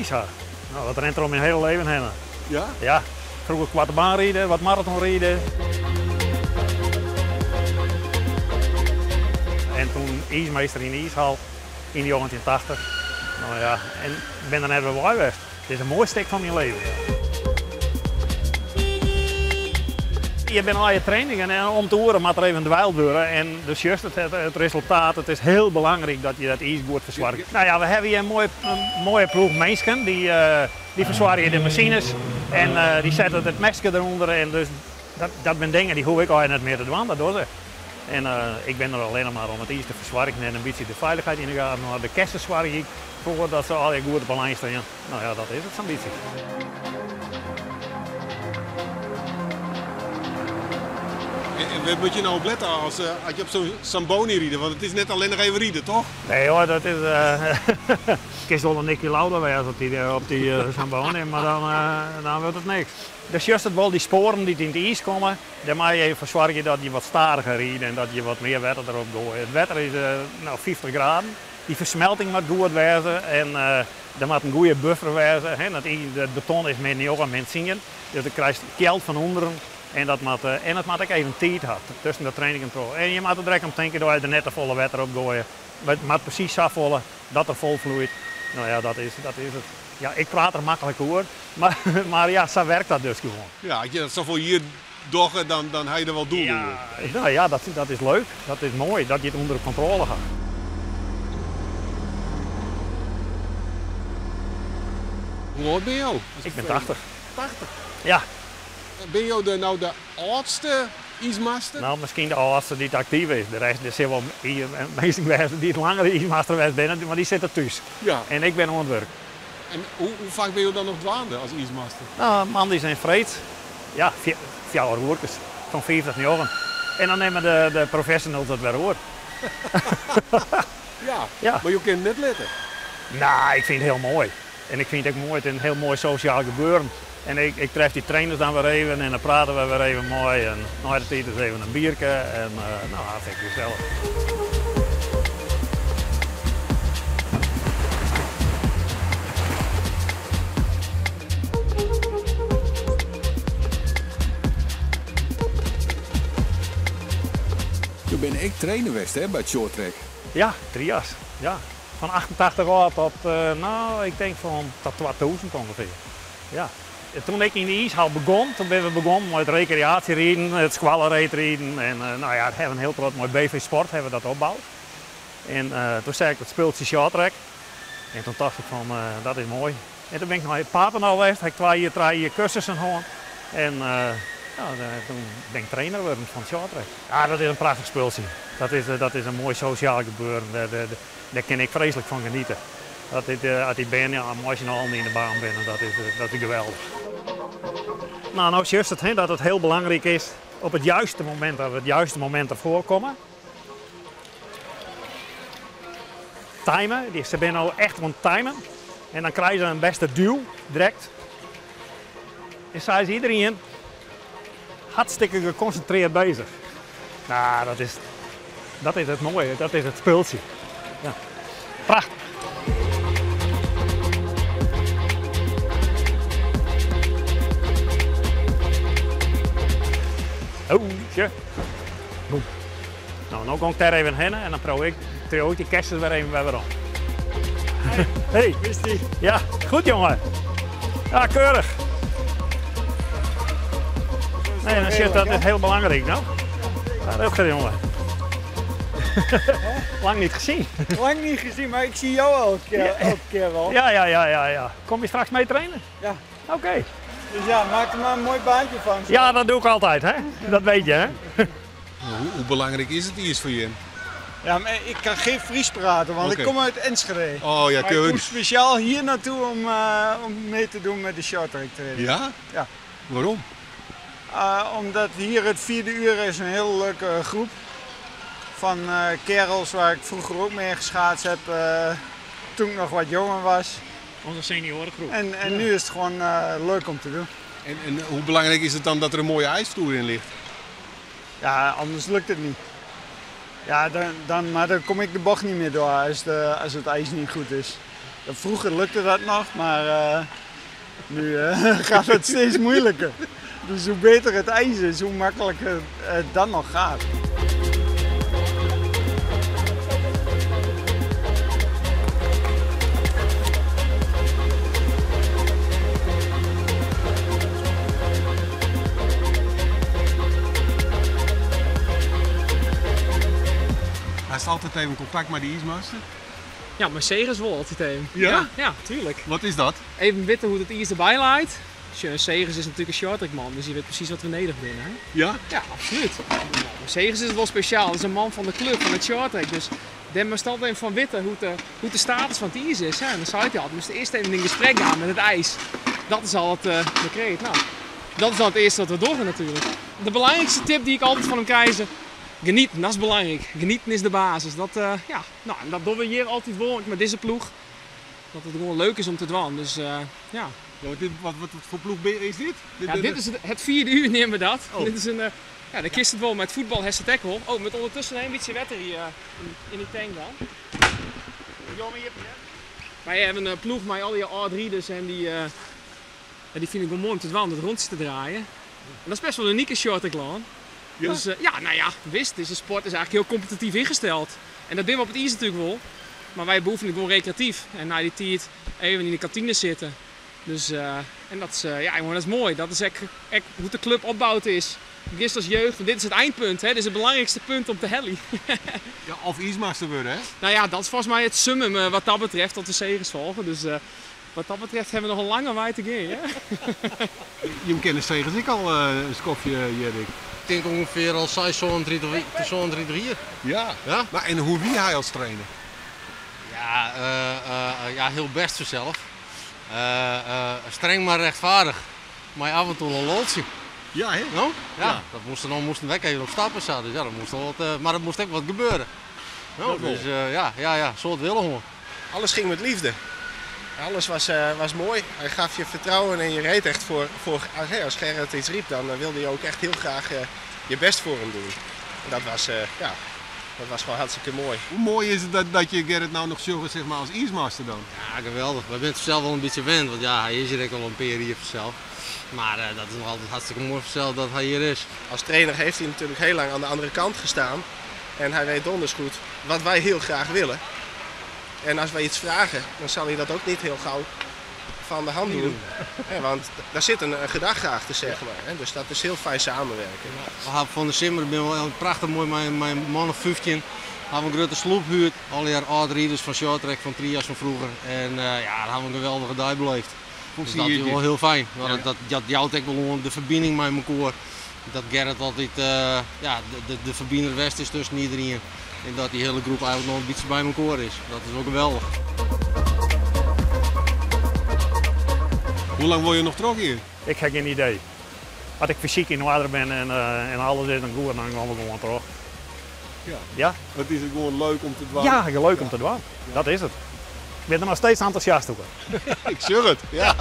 ijs had. Nou, dat rent er om mijn hele leven heen. Ja? Ja, vroeger kwarte baan rijden, wat marathon rijden. En toen ijsmeester in de ijshal in de jaren 80. Nou ja, en ik ben er net weer bij geweest. Het is een mooi stuk van mijn leven. Je bent al je trainingen en om te horen moet er even dweild worden. En dus juist het resultaat, het is heel belangrijk dat je dat ijs goed verzwart. Nou ja, we hebben hier een mooie ploeg mensen die verzwaren de machines en die zetten het mesje eronder. En dus dat zijn dingen die hoef ik al niet meer te doen, dat doe ze. En ik ben er alleen maar om het ijs te verzwarken en een beetje de veiligheid in de gaten. Maar de kersen zwaar ik voor dat ze al goed op de lijn staan. Nou ja, dat is het zo'n beetje. En moet je nou op letten als je op zo'n Zamboni rijdt? Want het is net alleen nog even rijden, toch? Nee hoor, dat is... ik is wel een Nicky Lauda wezen op die Zamboni, maar dan wordt het niks. Dus juist het wel die sporen die in het ijs komen, dan moet je even zorgen dat je wat stadiger rijdt en dat je wat meer water erop gooit. Het water is 50 graden, die versmelting moet goed wezen en er moet een goede buffer wezen. Het beton is met niet ook aan mensen zingen, dus dan krijg je keld van onderen. En dat moet ook even tijd had tussen de training en pro. En je moet er direct om denken dat je er net te volle water op gooien. Het moet precies zo vullen dat er vol vloeit. Nou ja, dat is het. Ja, ik praat er makkelijk over, maar ja, zo werkt dat dus gewoon. Ja, als je dat zoveel hier doggen, dan ga je er wel doen. Ja, nou ja, dat is leuk. Dat is mooi, dat je het onder controle gaat. Hoe oud ben je? Ik ben 80. 80? Ja. Ben je nou de oudste ijsmaster? Nou, misschien de oudste die het actief is. De rest er zijn wel mensen die het langere ijsmaster zijn, maar die zitten thuis. Ja. En ik ben aan het werk. En hoe vaak ben je dan nog dwaande als ijsmaster? Nou, man die zijn vreed. Ja, 4 werkers van 50 jaar. En dan nemen de professionals het weer over. Ja, maar je kunt net letten. Nou, ik vind het heel mooi. En ik vind het ook mooi, het is een heel mooi sociaal gebeuren. En ik tref die trainers dan weer even en dan praten we weer even mooi. En na de tijd is even een biertje en nou, hartstikke gezellig. Toen ben ik trainer geweest bij het short track. Ja, 3 jaar. Ja. Van 88 jaar tot, nou, ik denk van tot 2000 ongeveer. Ja. Toen ik in de ijshal begon, toen ben we begonnen met recreatierijden, het squallerrijden en nou ja, we hebben een heel groot mooi BV Sport hebben we dat opgebouwd. En toen zei ik het speeltje short track. En toen dacht ik van dat is mooi. En toen ben ik naar Papendal geweest, heb ik 2 cursussen gehad. En toen ben ik trainer geworden van short track. Ja, dat is een prachtig speeltje. Dat is een mooi sociaal gebeuren. Daar kan ik vreselijk van genieten. Als die benen emotioneel in de baan binnen, dat is geweldig. Nou is juist het, dat het heel belangrijk is op het juiste moment, dat we het juiste moment ervoor komen. Timen, ze zijn nou echt aan het timen. En dan krijgen ze een beste duw, direct. En zo is iedereen hartstikke geconcentreerd bezig. Nou, dat is het mooie, dat is het speeltje. Ja. Prachtig. Oh, ja. Boem. Nou, nu kom ik daar even heen en dan probeer ik die kerstjes weer even om. Hey, is die? Ja, goed jongen. Ja, keurig. Nee, dan zit dat is heel belangrijk, nou. Ja, dat is jongen. Lang niet gezien. Lang niet gezien, maar ik zie jou elke keer wel. Ja. Kom je straks mee trainen? Ja. Oké. Dus ja, maak er maar een mooi baantje van. Ja, dat doe ik altijd, hè? Dat weet je, hè? Hoe belangrijk is het hier voor je? Ja, maar ik kan geen Fries praten, want ik kom uit Enschede. Oh ja, maar ik kom speciaal hier naartoe om mee te doen met de short track training. Ja? Ja. Waarom? Omdat hier het 4e uur is een heel leuke groep van kerels waar ik vroeger ook mee geschaatst heb toen ik nog wat jonger was. Onze seniorengroep. En nu is het gewoon leuk om te doen. En hoe belangrijk is het dan dat er een mooie ijsvloer in ligt? Ja, anders lukt het niet. Ja, maar dan kom ik de bocht niet meer door als het ijs niet goed is. Vroeger lukte dat nog, maar nu gaat het steeds moeilijker. Dus hoe beter het ijs is, hoe makkelijker het dan nog gaat. Hij is altijd even in contact met de ijsmaster. Ja, Mercedes wel altijd even. Ja? Ja, tuurlijk. Wat is dat? Even weten hoe het ijs erbij leidt. Segers is natuurlijk een shorttrackman, dus je weet precies wat we nodig binnen. Hè? Ja? Ja, absoluut. Segers is wel speciaal, dat is een man van de club, van het shorttrack. Dus daar moest altijd even van weten hoe de status van het ijs is. Hè? En dan zei hij altijd, moest eerst even in gesprek gaan met het ijs. Dat is al het decreet. Nou, dat is al het eerste wat we doen natuurlijk. De belangrijkste tip die ik altijd van hem krijg is, genieten, dat is belangrijk. Genieten is de basis. Dat, ja, nou, en dat doen we hier altijd wel met deze ploeg. Dat het gewoon leuk is om te doen. Dus ja. Ja, wat voor ploeg is dit? Ja, dit is het 4e uur nemen we dat. Oh. Dit is een, ja, dan kist het wel met voetbal, heeft het ook wel. Oh, met ondertussen een beetje wetter hier in die tank dan. Wij hebben een ploeg met al die A3'ers en die vind ik wel mooi om te doen, het rondjes te draaien. En dat is best wel een unieke shorttracklaan. Ja? Dus ja, nou ja, wist, deze sport is eigenlijk heel competitief ingesteld. En dat doen we op het ijs natuurlijk wel. Maar wij beoefenen gewoon recreatief. En na die tijd even in de kantine zitten. Dus, en dat is, ja, jongen, dat is mooi. Dat is echt hoe de club opgebouwd is. Gist als jeugd, en dit is het eindpunt. Hè? Dit is het belangrijkste punt op de heli. Ja, of ijsmaster worden, hè? Nou ja, dat is volgens mij het summum wat dat betreft, tot de Segers volgen. Dus wat dat betreft hebben we nog een lange wij te gaan. Hè? Je kent Segers ik al een skofje, Jerrik. Ik denk ongeveer al 6 hier. Ja. Ja? Maar en hoe wie hij als trainer? Ja, ja, heel best vanzelf. Streng maar rechtvaardig. Maar af en toe een loodje. Ja, hè? No? Ja, Ja. dat moesten we even op stappen staan. Dus ja, dat moest wel wat, maar er moest ook wat gebeuren. No, dus ja, zo het willen gewoon. Alles ging met liefde. Alles was mooi. Hij gaf je vertrouwen en je reed echt als Gerrit iets riep, dan wilde je ook echt heel graag je best voor hem doen. En dat was gewoon hartstikke mooi. Hoe mooi is het dat je Gerrit nou nog zorgt, zeg maar, als ijsmaster dan? Ja, geweldig. We zijn het zelf wel een beetje gewend, want ja, hij is hier ook al een paar hier vanzelf. Maar dat is nog altijd hartstikke mooi vanzelf dat hij hier is. Als trainer heeft hij natuurlijk heel lang aan de andere kant gestaan. En hij weet donders goed wat wij heel graag willen. En als wij iets vragen, dan zal hij dat ook niet heel gauw van de hand doen. Ja, want daar zit een gedachte achter, zeg maar. Hè? Dus dat is heel fijn samenwerken. We hebben van de Simmer, ik ben wel prachtig mooi, mijn man of 15. Hebben we een grote sloep gehuurd, al die A3'ers van shorttrack, van trias van vroeger. En ja, daar hebben we een geweldige dag beleefd. Dus dat is wel heel fijn. Ja. Dat jouwt ook wel de verbinding met elkaar. Dat Gerrit altijd ja, de verbinder West is tussen iedereen. En dat die hele groep eigenlijk nog een beetje bij elkaar is. Dat is ook geweldig. Hoe lang word je nog terug hier? Ik heb geen idee. Als ik fysiek in orde ben en alles is dan goed, dan gaan we gewoon terug. Ja. Ja? Het is gewoon leuk om te doen. Ja, leuk om te doen. Dat is het. Ik ben er nog steeds enthousiast over. Ik zeg het. Ja.